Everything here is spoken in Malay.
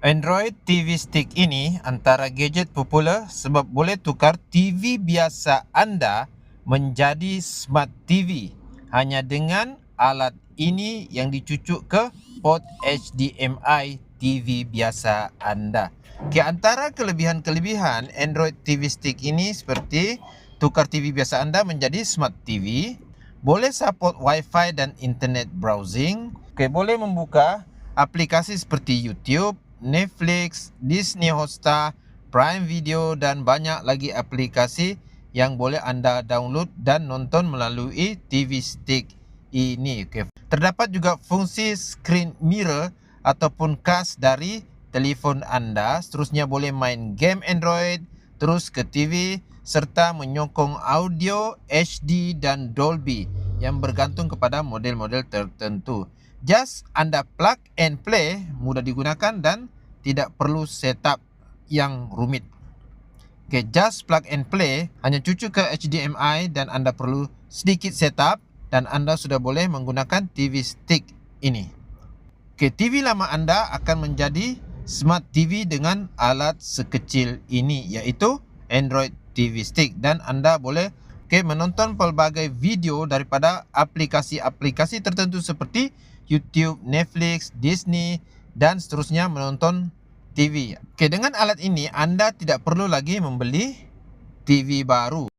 Android TV Stick ini antara gadget popular sebab boleh tukar TV biasa anda menjadi Smart TV hanya dengan alat ini yang dicucuk ke port HDMI TV biasa anda. Antara kelebihan-kelebihan Android TV Stick ini seperti tukar TV biasa anda menjadi Smart TV, boleh support Wi-Fi dan internet browsing, boleh membuka aplikasi seperti YouTube, Netflix, Disney Hotstar, Prime Video dan banyak lagi aplikasi yang boleh anda download dan nonton melalui TV Stick ini. Terdapat juga fungsi screen mirror ataupun cast dari telefon anda. Seterusnya boleh main game Android terus ke TV serta menyokong audio HD dan Dolby yang bergantung kepada model-model tertentu. Just anda plug and play, mudah digunakan dan tidak perlu setup yang rumit. Just plug and play, hanya cucuk ke HDMI dan anda perlu sedikit setup dan anda sudah boleh menggunakan TV Stick ini. TV lama anda akan menjadi Smart TV dengan alat sekecil ini, iaitu Android TV Stick, dan anda boleh menonton pelbagai video daripada aplikasi-aplikasi tertentu seperti YouTube, Netflix, Disney dan seterusnya menonton TV. Dengan alat ini anda tidak perlu lagi membeli TV baru.